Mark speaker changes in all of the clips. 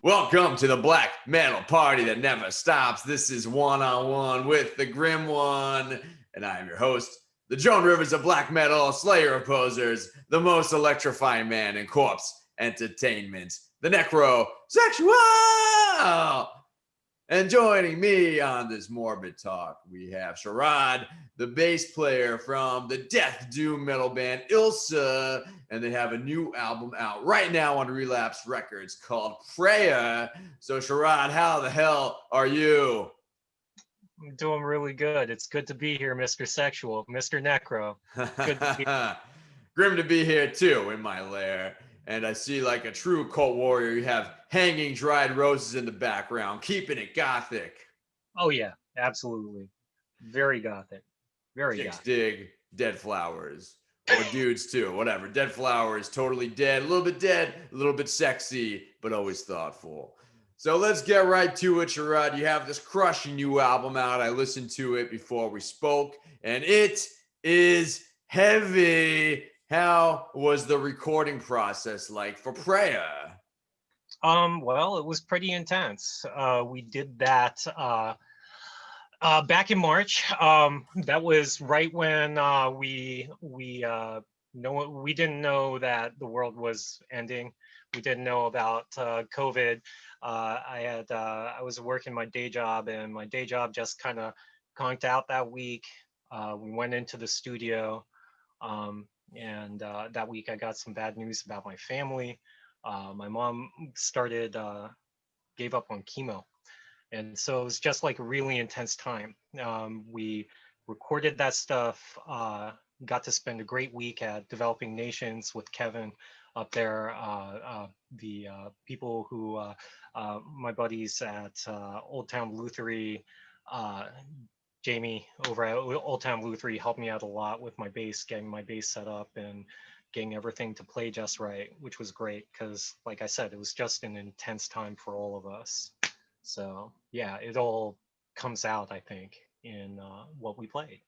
Speaker 1: Welcome to the black metal party that never stops. This is One-on-One with the Grim One, and I am your host, the Joan Rivers of black metal, slayer of posers, the most electrifying man in corpse entertainment, the Necrosexual. And joining me on this morbid talk, we have Sharad, the bass player from the death doom metal band ILSA, and they have a new album out right now on Relapse Records called Prayer. So Sharad, how the hell are you?
Speaker 2: I'm doing really good. It's good to be here, Mr. Sexual, Mr. Necro. Good to be here.
Speaker 1: Grim to be here too in my lair. And I see, like a true cult warrior, you have hanging dried roses in the background, keeping it gothic.
Speaker 2: Oh yeah, absolutely. Very gothic. Very
Speaker 1: Chicks
Speaker 2: gothic.
Speaker 1: dig dead flowers. Or dudes too, whatever. Dead flowers, totally dead, a little bit sexy, but always thoughtful. So let's get right to it, Sharad. You have this crushing new album out. I listened to it before we spoke, and it is heavy. How was the recording process like for Prayer?
Speaker 2: Well, it was pretty intense. We did that back in March. That was right when we didn't know that the world was ending. We didn't know about COVID. I was working my day job, and my day job just kind of conked out that week. We went into the studio, and that week I got some bad news about my family. My mom gave up on chemo. And so it was just like a really intense time. We recorded that stuff, got to spend a great week at Developing Nations with Kevin up there. The people who, my buddies at Old Town Luthery, Jamie over at Old Town Luthery helped me out a lot with my bass, getting my bass set up and getting everything to play just right, which was great because, like I said, it was just an intense time for all of us. So yeah, it all comes out, I think, in what we played.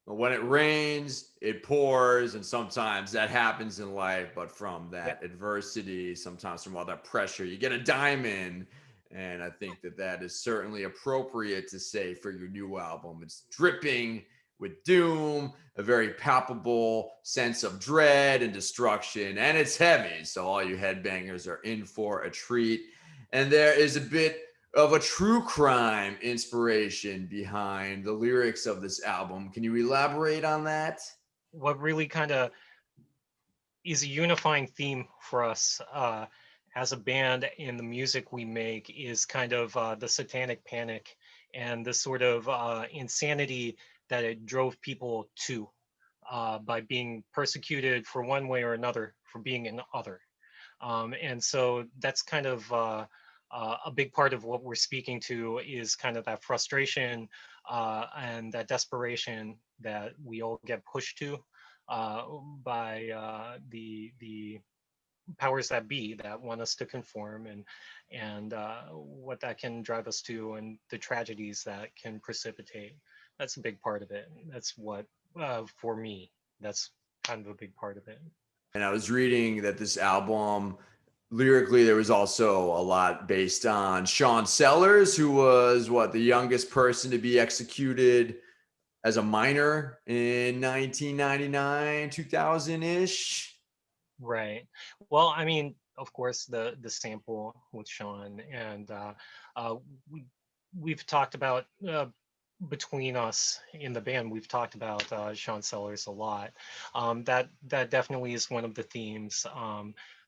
Speaker 1: When it rains, it pours, and sometimes that happens in life. But from that adversity, sometimes from all that pressure, you get a diamond. And I think that is certainly appropriate to say for your new album. It's dripping with doom, a very palpable sense of dread and destruction, and it's heavy. So all you headbangers are in for a treat. And there is a bit of a true crime inspiration behind the lyrics of this album. Can you elaborate on that?
Speaker 2: What really kind of is a unifying theme for us as a band in the music we make is kind of the Satanic Panic and the sort of insanity that it drove people to by being persecuted for one way or another for being an other. And so that's kind of a big part of what we're speaking to is kind of that frustration and that desperation that we all get pushed to by the powers that be that want us to conform, and what that can drive us to, and the tragedies that can precipitate. That's a big part of it. That's what for me, that's kind of a big part of it.
Speaker 1: And I was reading that this album, lyrically, there was also a lot based on Shawn Sellers, who was the youngest person to be executed as a minor in 1999, 2000-ish.
Speaker 2: Right. Well, I mean, of course, the sample with Shawn, and we've talked about between us in the band, we've talked about Shawn Sellers a lot. That definitely is one of the themes.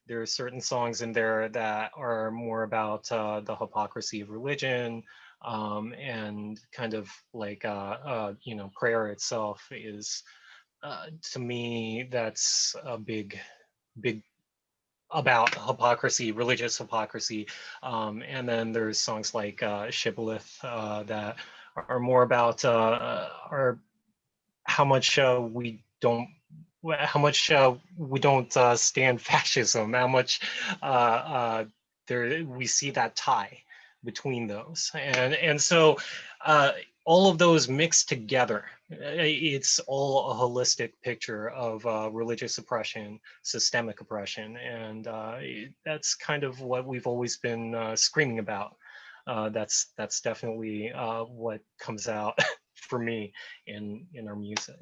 Speaker 2: There are certain songs in there that are more about the hypocrisy of religion, and kind of like prayer itself is to me that's a big about hypocrisy, religious hypocrisy. And then there's songs like Shibboleth that are more about how much we don't stand fascism, how much we see that tie between those, and so all of those mixed together It's all a holistic picture of religious oppression, systemic oppression, and that's kind of what we've always been screaming about. That's definitely what comes out for me in our music.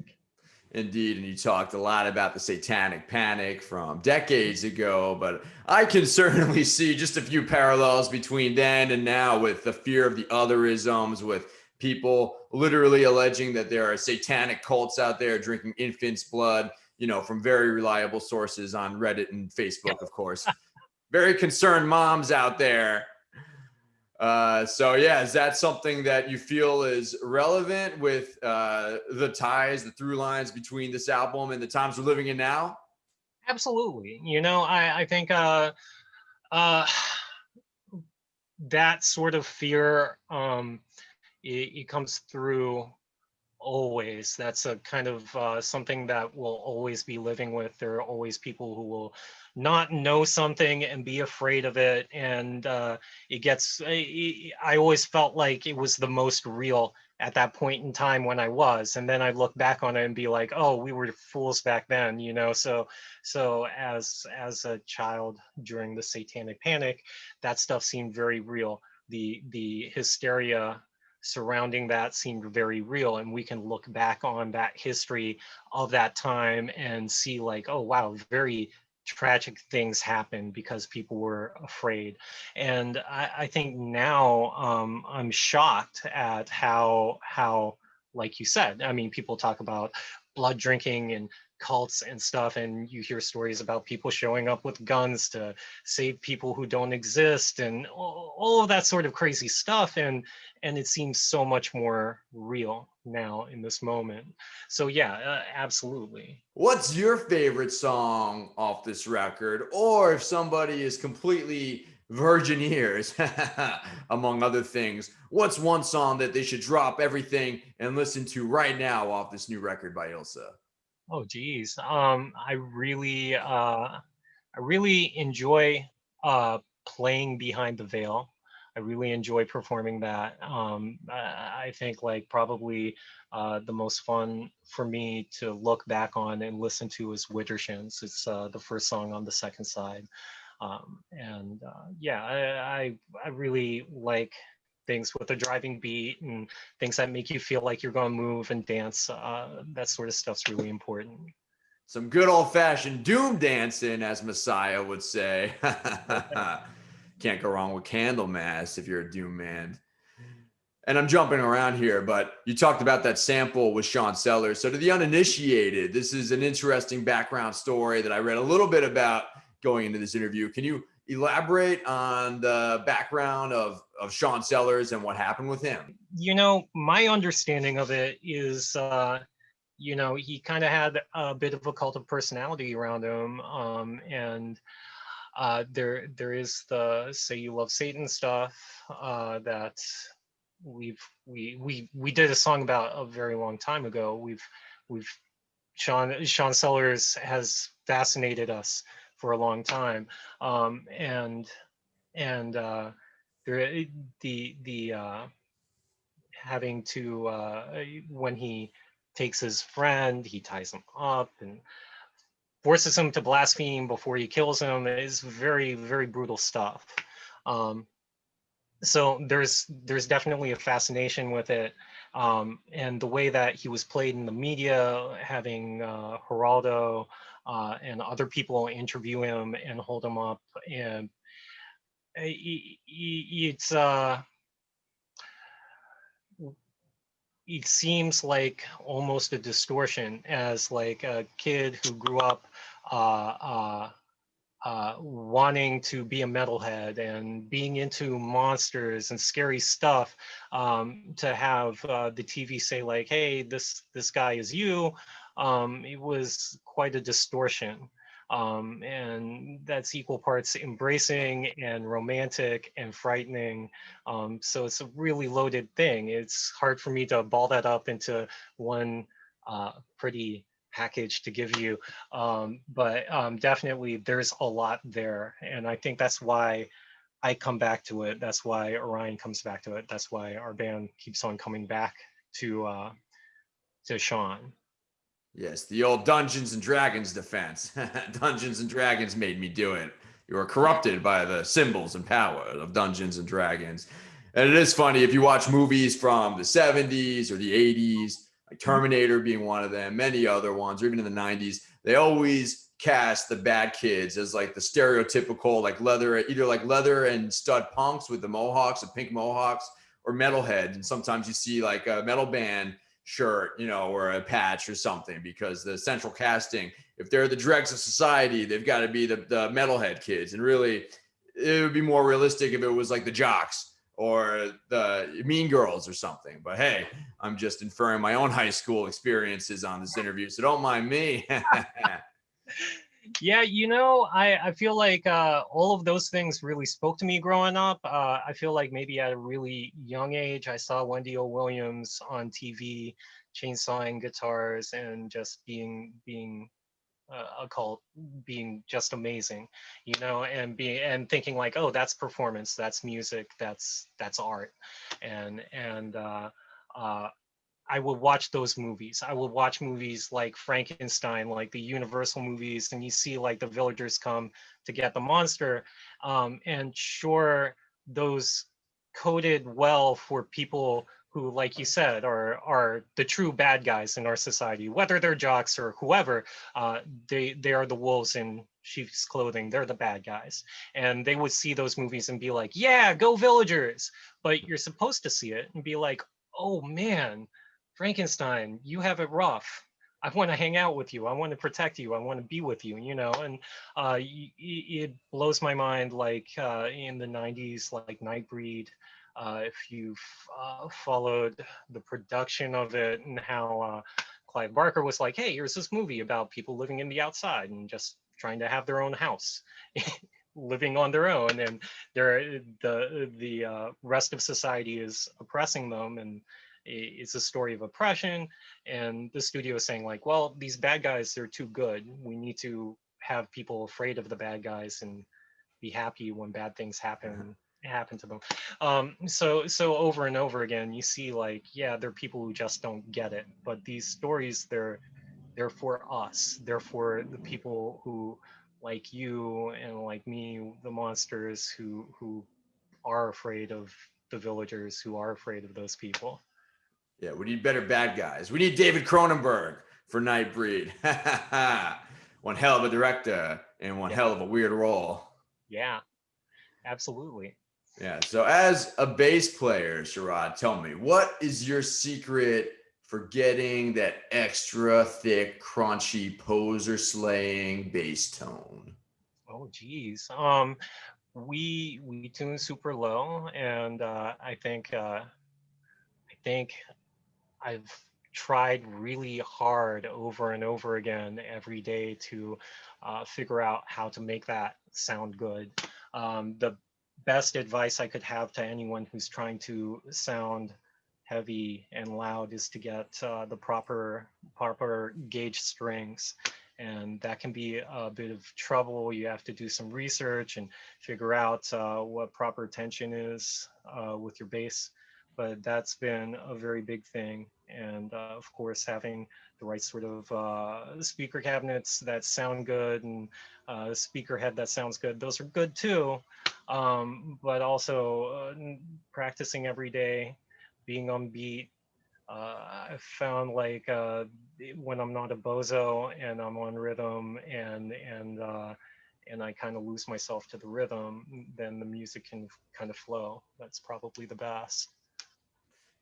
Speaker 1: Indeed, and you talked a lot about the Satanic Panic from decades ago, but I can certainly see just a few parallels between then and now with the fear of the otherisms, with people literally alleging that there are satanic cults out there drinking infants' blood, from very reliable sources on Reddit and Facebook, of course. Very concerned moms out there. So yeah, is that something that you feel is relevant with the ties, the through lines between this album and the times we're living in now?
Speaker 2: Absolutely. I think uh, that sort of fear, it comes through always. That's a kind of something that we'll always be living with. There are always people who will not know something and be afraid of it, and it gets. I always felt like it was the most real at that point in time when I was, and then I look back on it and be like, oh, we were fools back then, So as a child during the Satanic Panic, that stuff seemed very real. The hysteria surrounding that seemed very real, and we can look back on that history of that time and see like, oh wow, very tragic things happened because people were afraid. And I think now I'm shocked at how, like you said, I mean, people talk about blood drinking and cults and stuff, and you hear stories about people showing up with guns to save people who don't exist, and all of that sort of crazy stuff. And it seems so much more real now in this moment. So yeah, absolutely.
Speaker 1: What's your favorite song off this record? Or if somebody is completely virgin ears, among other things, what's one song that they should drop everything and listen to right now off this new record by ILSA?
Speaker 2: Oh geez, I really enjoy playing behind the veil. I really enjoy performing that. I think like probably the most fun for me to look back on and listen to is Widdershins. It's the first song on the second side. And yeah, I really like things with a driving beat and things that make you feel like you're going to move and dance. That sort of stuff's really important.
Speaker 1: Some good old fashioned doom dancing, as Messiah would say. Can't go wrong with Candlemass if you're a doom man. And I'm jumping around here, but you talked about that sample with Shawn Sellers. So, to the uninitiated, this is an interesting background story that I read a little bit about going into this interview. Can you elaborate on the background of Shawn Sellers and what happened with him?
Speaker 2: My understanding of it is, he kind of had a bit of a cult of personality around him. And there is the "Say You Love Satan" stuff that we did a song about a very long time ago. We've Shawn Sellers has fascinated us for a long time. And there the having to when he takes his friend, he ties him up and forces him to blaspheme before he kills him is very, very brutal stuff. Um, so there's definitely a fascination with it, and the way that he was played in the media, having Geraldo and other people interview him and hold him up, and it's it seems like almost a distortion as like a kid who grew up uh, uh, wanting to be a metalhead and being into monsters and scary stuff, to have the TV say like, "Hey, this guy is you." It was quite a distortion, and that's equal parts embracing and romantic and frightening. So it's a really loaded thing. It's hard for me to ball that up into one pretty package to give you, but definitely there's a lot there, and I think that's why I come back to it. That's why Orion comes back to it. That's why our band keeps on coming back to to Shawn.
Speaker 1: Yes, the old Dungeons and Dragons defense. Dungeons and Dragons made me do it. You are corrupted by the symbols and power of Dungeons and Dragons. And it is funny if you watch movies from the 70s or the 80s, like Terminator being one of them, many other ones, or even in the 90s, they always cast the bad kids as like the stereotypical like leather, either like leather and stud punks with the mohawks, the pink mohawks, or metalhead. And sometimes you see like a metal band shirt, or a patch or something, because the central casting, if they're the dregs of society, they've got to be the metalhead kids. And really, it would be more realistic if it was like the jocks or the mean girls or something. But hey, I'm just inferring my own high school experiences on this interview, so don't mind me.
Speaker 2: Yeah, I feel like all of those things really spoke to me growing up. I feel like maybe at a really young age, I saw Wendy O. Williams on TV, chainsawing guitars and just being a cult, being just amazing, and thinking like, oh, that's performance, that's music, that's art, and uh, I will watch those movies. I will watch movies like Frankenstein, like the Universal movies, and you see like the villagers come to get the monster. And sure, those coded well for people who, like you said, are the true bad guys in our society, whether they're jocks or whoever. They are the wolves in sheep's clothing. They're the bad guys, and they would see those movies and be like, "Yeah, go villagers!" But you're supposed to see it and be like, "Oh man, Frankenstein, you have it rough. I want to hang out with you. I want to protect you. I want to be with you, and it blows my mind, like in the 90s, like Nightbreed, if you've followed the production of it and how Clive Barker was like, hey, here's this movie about people living in the outside and just trying to have their own house. Living on their own, and the rest of society is oppressing them, and it's a story of oppression. And the studio is saying like, well, these bad guys, they're too good. We need to have people afraid of the bad guys and be happy when bad things happen to them. So over and over again, you see like, yeah, there are people who just don't get it, but these stories, they're for us. They're for the people who, like you and like me, the monsters who are afraid of the villagers, who are afraid of those people.
Speaker 1: Yeah, we need better bad guys. We need David Cronenberg for Nightbreed. One hell of a director and one
Speaker 2: Yeah,
Speaker 1: hell of a weird role.
Speaker 2: yeah, absolutely.
Speaker 1: Yeah. So, as a bass player, Sharad, tell me, what is your secret for getting that extra thick, crunchy, poser slaying bass tone?
Speaker 2: Oh, geez. We tune super low, and I think I've tried really hard over and over again every day to figure out how to make that sound good. The best advice I could have to anyone who's trying to sound heavy and loud is to get the proper gauge strings. And that can be a bit of trouble. You have to do some research and figure out what proper tension is with your bass, but that's been a very big thing. And of course, having the right sort of speaker cabinets that sound good, and speaker head that sounds good, those are good too. But also practicing every day, being on beat. I found like when I'm not a bozo and I'm on rhythm, and I kind of lose myself to the rhythm, then the music can kind of flow. That's probably the best.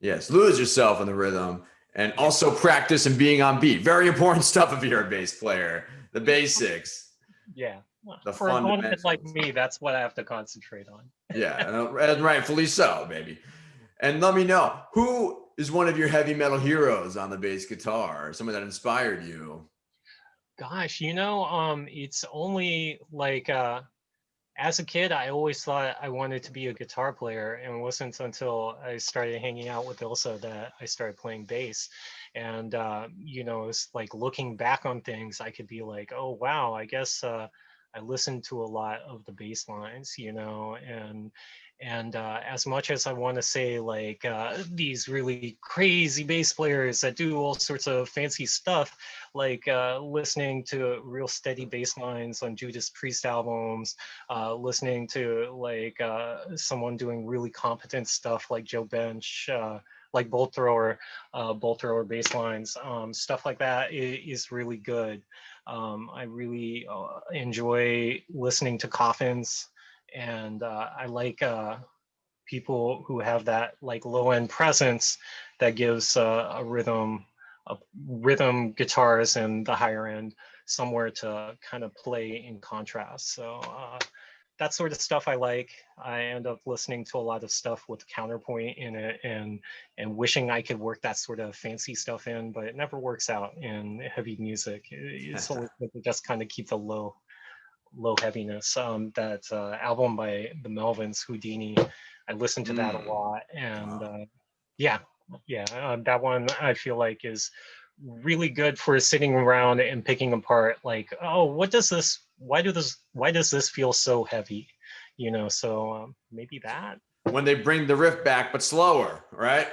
Speaker 1: Yes, lose yourself in the rhythm and
Speaker 2: Yeah.
Speaker 1: also practice and being on beat. Very important stuff if you're a bass player. The basics,
Speaker 2: Yeah. Well,
Speaker 1: the
Speaker 2: for a bonehead like
Speaker 1: fundamentals.
Speaker 2: me, that's what I have to concentrate on.
Speaker 1: Yeah, and rightfully so, baby. And let me know, who is one of your heavy metal heroes on the bass guitar, someone that inspired you?
Speaker 2: Gosh, it's only like as a kid, I always thought I wanted to be a guitar player, and it wasn't until I started hanging out with ILSA that I started playing bass. And it's like looking back on things, I could be like, oh wow, I guess I listen to a lot of the bass lines, you know, and as much as I want to say like these really crazy bass players that do all sorts of fancy stuff, like listening to real steady bass lines on Judas Priest albums, listening to like someone doing really competent stuff like Joe Bench, like bolt thrower bass lines, stuff like that is really good. I really enjoy listening to Coffins, and I like people who have that like low end presence that gives a rhythm guitars and the higher end somewhere to kind of play in contrast. So that sort of stuff I like. I end up listening to a lot of stuff with counterpoint in it, and wishing I could work that sort of fancy stuff in, but it never works out in heavy music. It's always good to just kind of keep the low heaviness. That album by the Melvins, Houdini, I listened to that a lot, and yeah, that one I feel like is really good for sitting around and picking apart. Like, oh, what does this? Why does this feel so heavy? You know, so maybe that.
Speaker 1: When they bring the riff back, but slower, right?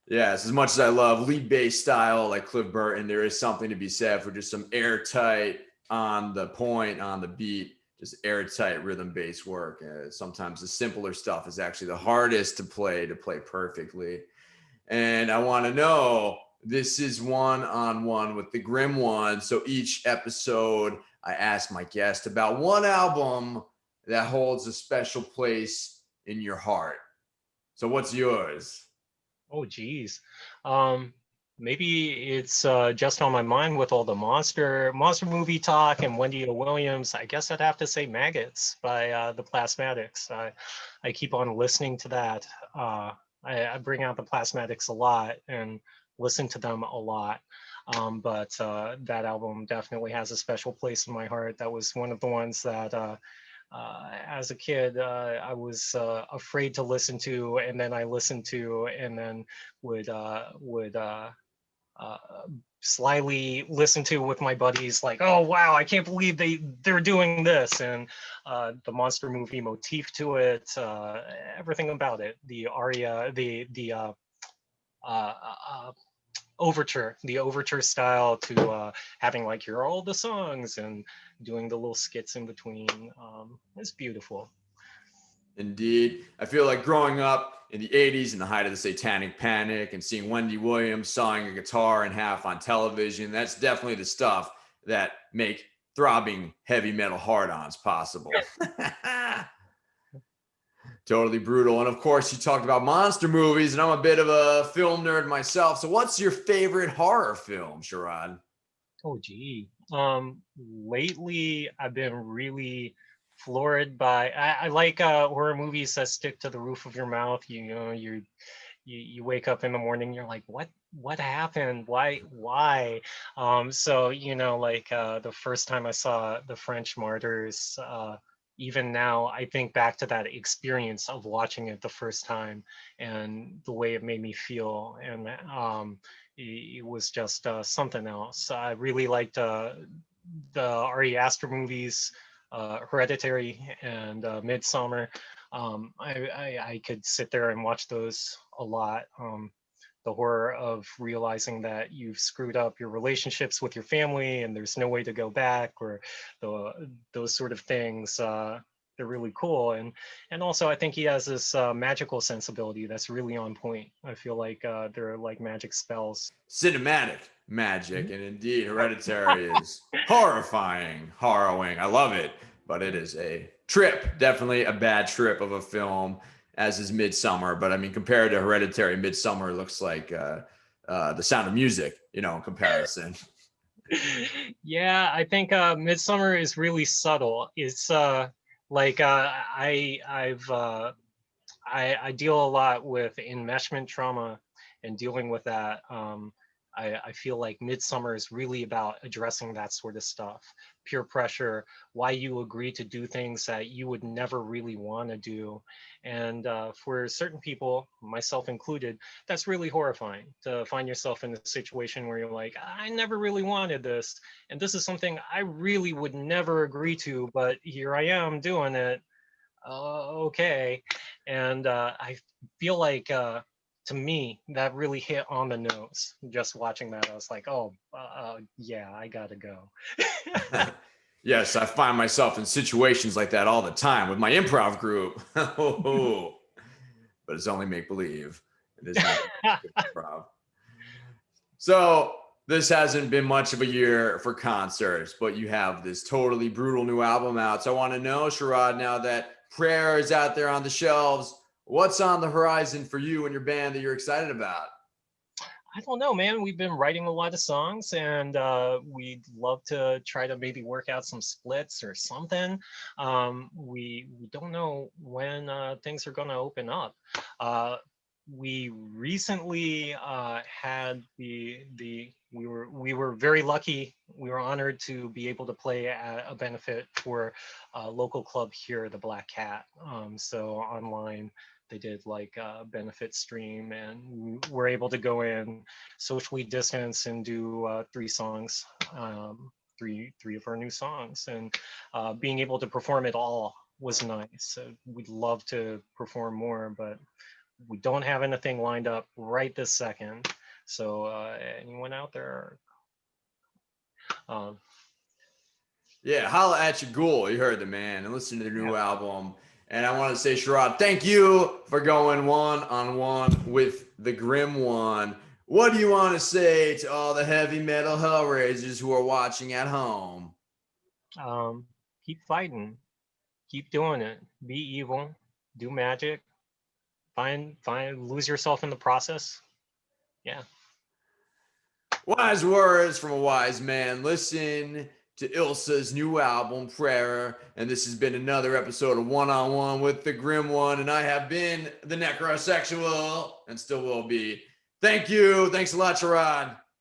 Speaker 1: Yes, as much as I love lead bass style like Cliff Burton, there is something to be said for just some airtight on the point, on the beat, just airtight rhythm bass work. Sometimes the simpler stuff is actually the hardest to play perfectly. And I want to know, this is one-on-one with the Grim One. So each episode, I ask my guest about one album that holds a special place in your heart. So what's yours?
Speaker 2: Oh, geez. Maybe it's just on my mind with all the monster movie talk and Wendy O. Williams. I guess I'd have to say Maggots by the Plasmatics. I keep on listening to that. I bring out the Plasmatics a lot and listen to them a lot. But that album definitely has a special place in my heart. That was one of the ones that as a kid, I was afraid to listen to, and then I listened to, and then would uh, slyly listen to with my buddies, like, oh wow, I can't believe they're doing this, and the monster movie motif to it, everything about it, the aria, the uh, uh, the overture style to having like here are all the songs and doing the little skits in between. It's beautiful.
Speaker 1: Indeed. I feel like growing up in the 80s in the height of the Satanic Panic and seeing Wendy Williams sawing a guitar in half on television, that's definitely the stuff that make throbbing heavy metal hard-ons possible. Totally brutal. And of course, you talked about monster movies, and I'm a bit of a film nerd myself. So what's your favorite horror film, Sharad?
Speaker 2: Oh gee. Lately I've been really floored by I like horror movies that stick to the roof of your mouth. You know, you wake up in the morning, you're like, what happened? Why? So you know, like the first time I saw The French Martyrs, even now I think back to that experience of watching it the first time and the way it made me feel. And it was just something else. I really liked the Ari Aster movies, Hereditary and Midsummer. I could sit there and watch those a lot. The horror of realizing that you've screwed up your relationships with your family and there's no way to go back, or those sort of things. They're really cool, and also I think he has this magical sensibility that's really on point. I feel like they're like magic spells.
Speaker 1: Cinematic magic, and indeed, Hereditary is horrifying, harrowing. I love it, but it is a trip, definitely a bad trip of a film, as is Midsummer. But I mean, compared to Hereditary, Midsummer looks like The Sound of Music, you know, in comparison.
Speaker 2: Yeah, I think Midsummer is really subtle. It's like I deal a lot with enmeshment trauma and dealing with that. I feel like Midsummer is really about addressing that sort of stuff, peer pressure, why you agree to do things that you would never really want to do. And for certain people, myself included, that's really horrifying to find yourself in a situation where you're like, I never really wanted this. And this is something I really would never agree to, but here I am doing it. Okay. And I feel like to me, that really hit on the nose. Just watching that, I was like, oh, yeah, I gotta go.
Speaker 1: Yes, I find myself in situations like that all the time with my improv group. But it's only make believe. It is not improv. So this hasn't been much of a year for concerts, but you have this totally brutal new album out. So I want to know, Sharad, now that Prayer is out there on the shelves, what's on the horizon for you and your band that you're excited about?
Speaker 2: I don't know, man. We've been writing a lot of songs, and we'd love to try to maybe work out some splits or something. We don't know when things are going to open up. We recently had we were very lucky. We were honored to be able to play at a benefit for a local club here, the Black Cat. So online they did like a benefit stream, and we were able to go in, socially distance, and do 3 songs, three of our new songs, and being able to perform it all was nice. We'd love to perform more, but we don't have anything lined up right this second. So anyone out there?
Speaker 1: Yeah, holla at your ghoul. You heard the man, and listen to the new album. And I want to say, Sharad, thank you for going one-on-one with the Grim One. What do you want to say to all the heavy metal Hellraisers who are watching at home?
Speaker 2: Keep fighting, keep doing it, be evil, do magic, find, lose yourself in the process. Yeah.
Speaker 1: Wise words from a wise man. Listen to ILSA's new album, Prayer. And this has been another episode of One on One with the Grim One. And I have been the Necrosexual and still will be. Thank you. Thanks a lot, Sharad.